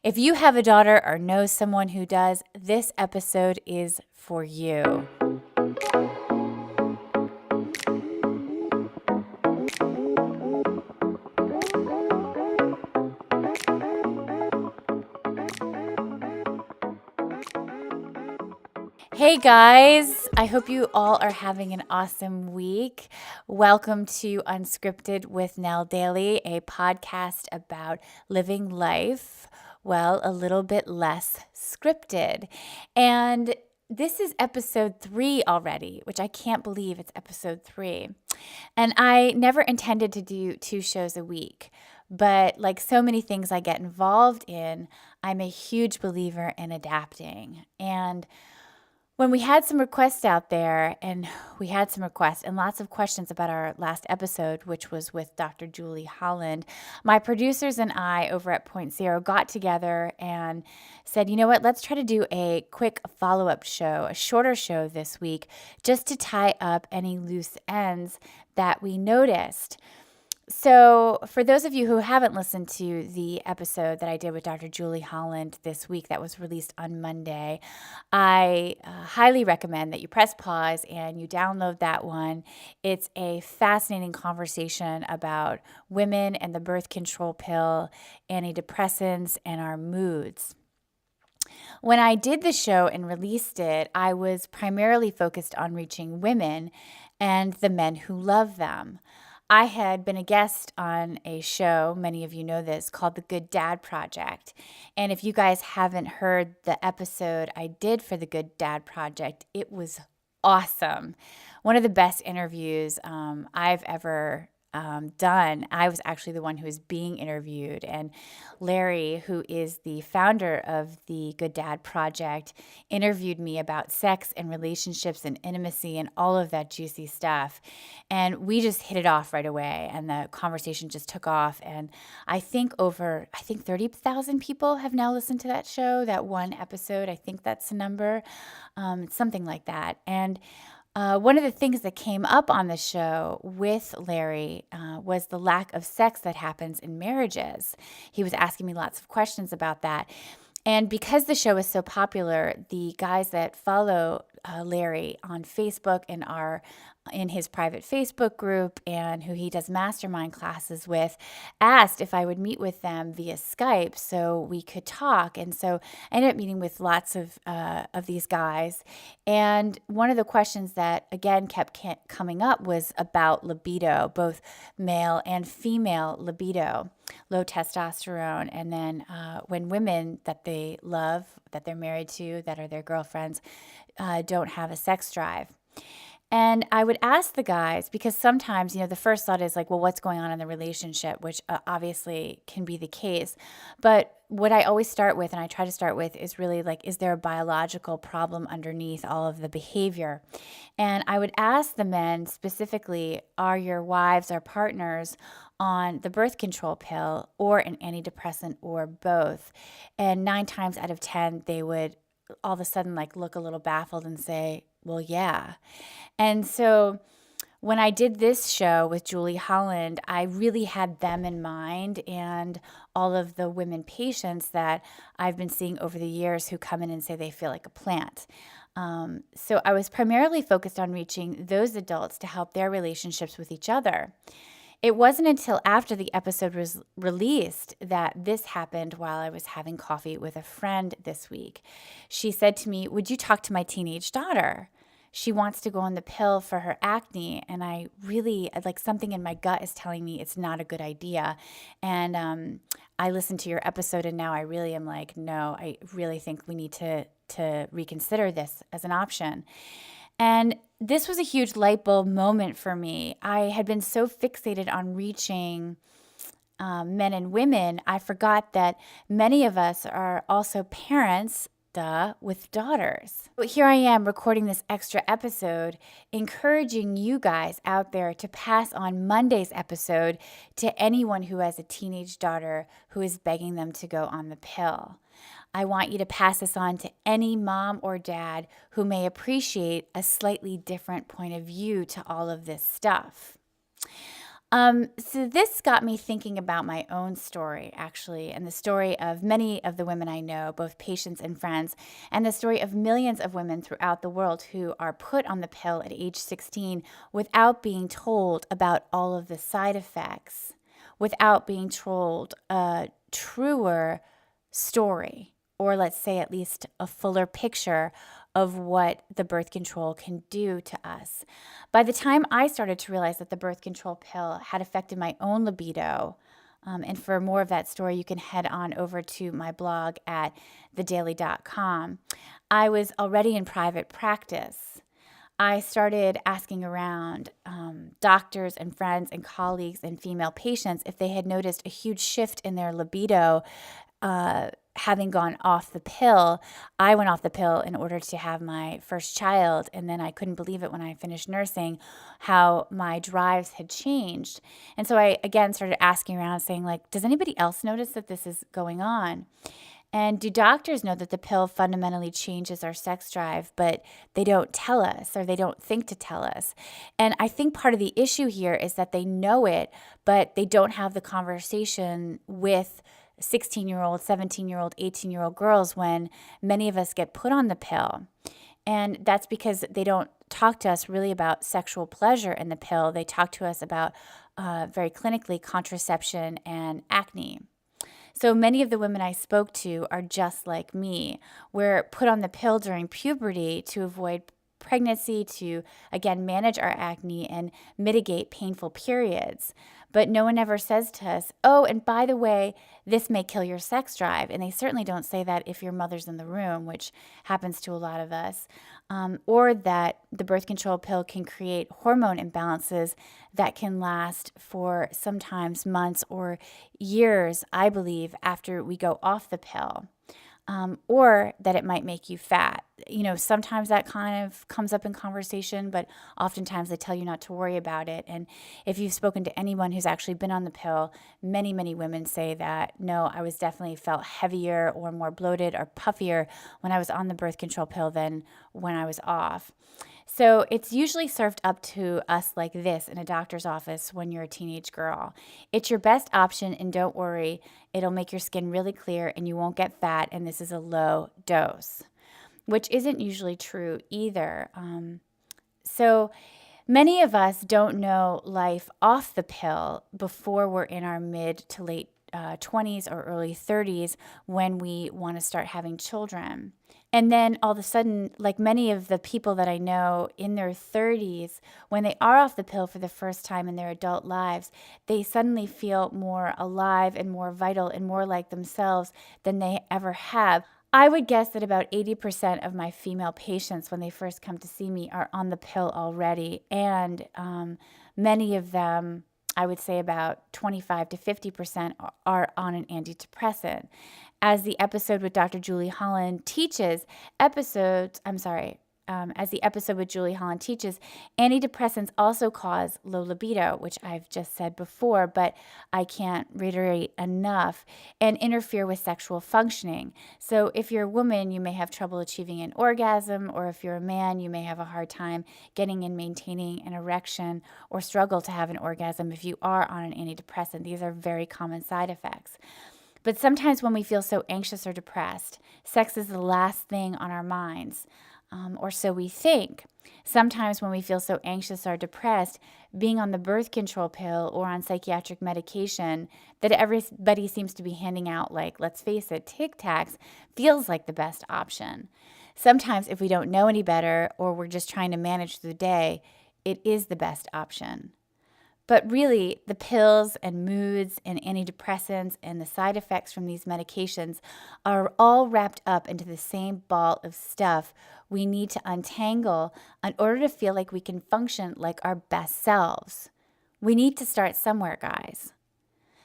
If you have a daughter or know someone who does, this episode is for you. Hey guys, I hope you all are having an awesome week. Welcome to Unscripted with Nell Daly, a podcast about living life, well, a little bit less scripted. And this is episode 3 already, which I can't believe it's episode 3. And I never intended to do 2 shows a week. But like so many things I get involved in, I'm a huge believer in adapting. And when we had some requests out there, and we had some requests and lots of questions about our last episode, which was with Dr. Julie Holland, my producers and I over at Point Zero got together and said, you know what, let's try to do a quick follow-up show, a shorter show this week, just to tie up any loose ends that we noticed. So, for those of you who haven't listened to the episode that I did with Dr. Julie Holland this week that was released on Monday, I highly recommend that you press pause and you download that one. It's a fascinating conversation about women and the birth control pill, antidepressants, and our moods. When I did the show and released it, I was primarily focused on reaching women and the men who love them. I had been a guest on a show, many of you know this, called The Good Dad Project. And if you guys haven't heard the episode I did for The Good Dad Project, it was awesome. One of the best interviews I've ever done. I was actually the one who was being interviewed, and Larry, who is the founder of the Good Dad Project, interviewed me about sex and relationships and intimacy and all of that juicy stuff. And we just hit it off right away, and the conversation just took off. And I think 30,000 people have now listened to that show, that one episode. I think that's the number, something like that. And one of the things that came up on the show with Larry was the lack of sex that happens in marriages. He was asking me lots of questions about that. And because the show is so popular, the guys that follow Larry on Facebook and are in his private Facebook group and who he does mastermind classes with asked if I would meet with them via Skype so we could talk. And so I ended up meeting with lots of these guys. And one of the questions that, again, kept coming up was about libido, both male and female libido, low testosterone. And then when women that they love, that they're married to, that are their girlfriends, don't have a sex drive. And I would ask the guys, because sometimes, the first thought is like, well, what's going on in the relationship, which obviously can be the case. But what I always start with, and I try to start with, is really like, is there a biological problem underneath all of the behavior? And I would ask the men specifically, are your wives or partners on the birth control pill or an antidepressant or both? And 9 times out of 10, they would all of a sudden like look a little baffled and say, well, yeah. And so when I did this show with Julie Holland, I really had them in mind and all of the women patients that I've been seeing over the years who come in and say they feel like a plant. So I was primarily focused on reaching those adults to help their relationships with each other. It wasn't until after the episode was released that this happened while I was having coffee with a friend this week. She said to me, would you talk to my teenage daughter? She wants to go on the pill for her acne, and I really, like, something in my gut is telling me it's not a good idea. And I listened to your episode, and now I really am like, no, I really think we need to reconsider this as an option. And this was a huge light bulb moment for me. I had been so fixated on reaching men and women, I forgot that many of us are also parents, with daughters. But here I am recording this extra episode, encouraging you guys out there to pass on Monday's episode to anyone who has a teenage daughter who is begging them to go on the pill. I want you to pass this on to any mom or dad who may appreciate a slightly different point of view to all of this stuff. So this got me thinking about my own story, actually, and the story of many of the women I know, both patients and friends, and the story of millions of women throughout the world who are put on the pill at age 16 without being told about all of the side effects, without being told a truer story, or let's say at least a fuller picture of what the birth control can do to us. By the time I started to realize that the birth control pill had affected my own libido, and for more of that story, you can head on over to my blog at thedaily.com. I was already in private practice. I started asking around doctors and friends and colleagues and female patients if they had noticed a huge shift in their libido having gone off the pill. I went off the pill in order to have my first child, and then I couldn't believe it when I finished nursing how my drives had changed. And so I again started asking around saying, like, does anybody else notice that this is going on? And do doctors know that the pill fundamentally changes our sex drive, but they don't tell us or they don't think to tell us? And I think part of the issue here is that they know it, but they don't have the conversation with 16-year-old, 17-year-old, 18-year-old girls when many of us get put on the pill. And that's because they don't talk to us really about sexual pleasure in the pill. They talk to us about very clinically contraception and acne. So many of the women I spoke to are just like me. We're put on the pill during puberty to avoid pregnancy, to again manage our acne and mitigate painful periods. But no one ever says to us, oh, and by the way, this may kill your sex drive. And they certainly don't say that if your mother's in the room, which happens to a lot of us, or that the birth control pill can create hormone imbalances that can last for sometimes months or years, I believe, after we go off the pill. Or that it might make you fat. You know, sometimes that kind of comes up in conversation, but oftentimes they tell you not to worry about it. And if you've spoken to anyone who's actually been on the pill, many, many women say that, no, I was definitely felt heavier or more bloated or puffier when I was on the birth control pill than when I was off. So it's usually served up to us like this in a doctor's office when you're a teenage girl. It's your best option, and don't worry, it'll make your skin really clear and you won't get fat, and this is a low dose, which isn't usually true either. So many of us don't know life off the pill before we're in our mid to late 20s or early 30s when we want to start having children. And then all of a sudden, like many of the people that I know in their 30s, when they are off the pill for the first time in their adult lives, they suddenly feel more alive and more vital and more like themselves than they ever have. I would guess that about 80% of my female patients, when they first come to see me, are on the pill already. And many of them, I would say about 25 to 50% are on an antidepressant. As the episode with Dr. Julie Holland teaches, as the episode with Julie Holland teaches, antidepressants also cause low libido, which I've just said before, but I can't reiterate enough, and interfere with sexual functioning. So if you're a woman, you may have trouble achieving an orgasm, or if you're a man, you may have a hard time getting and maintaining an erection or struggle to have an orgasm if you are on an antidepressant. These are very common side effects. But sometimes when we feel so anxious or depressed, sex is the last thing on our minds, or so we think. Sometimes when we feel so anxious or depressed, being on the birth control pill or on psychiatric medication that everybody seems to be handing out, like, let's face it, Tic Tacs, feels like the best option. Sometimes if we don't know any better or we're just trying to manage the day, it is the best option. But really, the pills and moods and antidepressants and the side effects from these medications are all wrapped up into the same ball of stuff we need to untangle in order to feel like we can function like our best selves. We need to start somewhere, guys.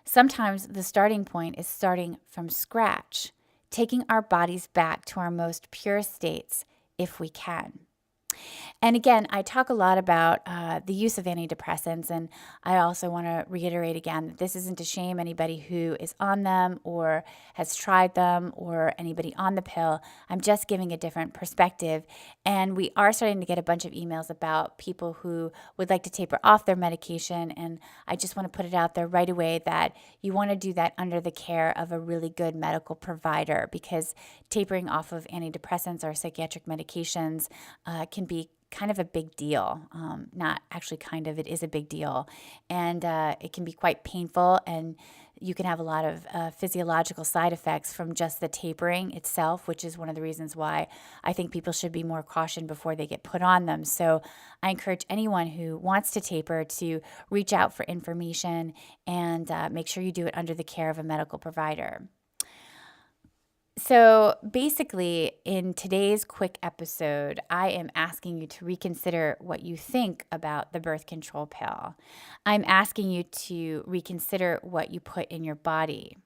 Sometimes the starting point is starting from scratch, taking our bodies back to our most pure states if we can. And again, I talk a lot about the use of antidepressants, and I also want to reiterate again that this isn't to shame anybody who is on them or has tried them or anybody on the pill. I'm just giving a different perspective. And we are starting to get a bunch of emails about people who would like to taper off their medication. And I just want to put it out there right away that you want to do that under the care of a really good medical provider, because tapering off of antidepressants or psychiatric medications can be kind of a big deal. Not actually kind of, it is a big deal. And it can be quite painful, and you can have a lot of physiological side effects from just the tapering itself, which is one of the reasons why I think people should be more cautioned before they get put on them. So I encourage anyone who wants to taper to reach out for information and make sure you do it under the care of a medical provider. So basically, in today's quick episode, I am asking you to reconsider what you think about the birth control pill. I'm asking you to reconsider what you put in your body.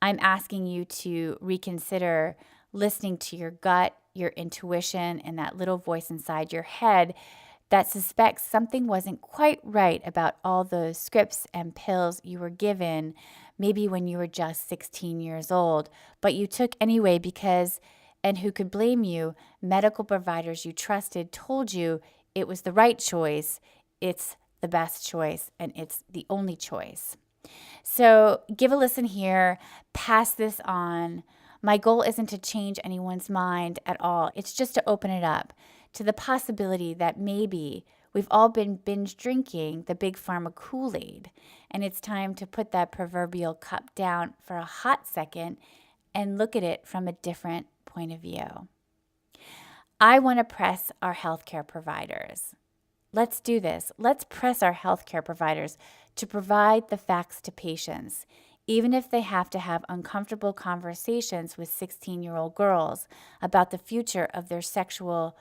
I'm asking you to reconsider listening to your gut, your intuition, and that little voice inside your head that suspects something wasn't quite right about all those scripts and pills you were given, maybe when you were just 16 years old, but you took anyway because, and who could blame you, medical providers you trusted told you it was the right choice, it's the best choice, and it's the only choice. So give a listen here, pass this on. My goal isn't to change anyone's mind at all. It's just to open it up to the possibility that maybe we've all been binge drinking the big pharma Kool-Aid, and it's time to put that proverbial cup down for a hot second and look at it from a different point of view. I want to press our healthcare providers. Let's do this. Let's press our healthcare providers to provide the facts to patients, even if they have to have uncomfortable conversations with 16-year-old girls about the future of their sexual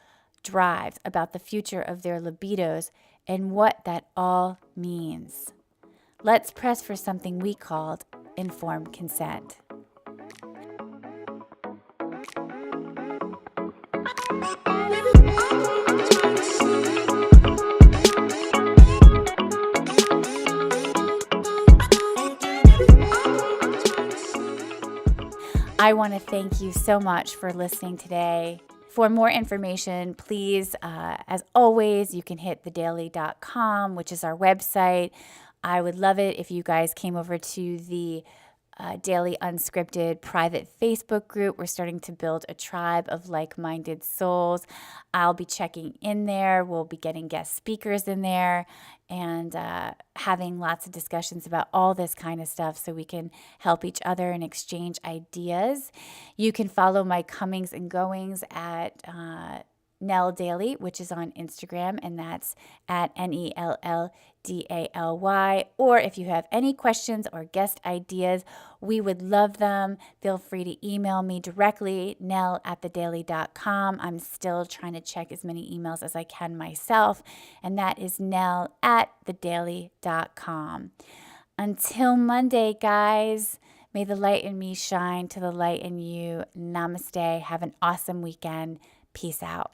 drives, about the future of their libidos, and what that all means. Let's press for something we called informed consent. I want to thank you so much for listening today. For more information, please, as always, you can hit thedaily.com, which is our website. I would love it if you guys came over to the Daily Unscripted private Facebook group. We're starting to build a tribe of like-minded souls. I'll be checking in there. We'll be getting guest speakers in there and having lots of discussions about all this kind of stuff so we can help each other and exchange ideas. You can follow my comings and goings at Nell Daly, which is on Instagram, and that's at NELLDALY. Or if you have any questions or guest ideas, we would love them. Feel free to email me directly, nell@thedaily.com. I'm still trying to check as many emails as I can myself, and that is nell@thedaily.com. Until Monday, guys, may the light in me shine to the light in you. Namaste. Have an awesome weekend. Peace out.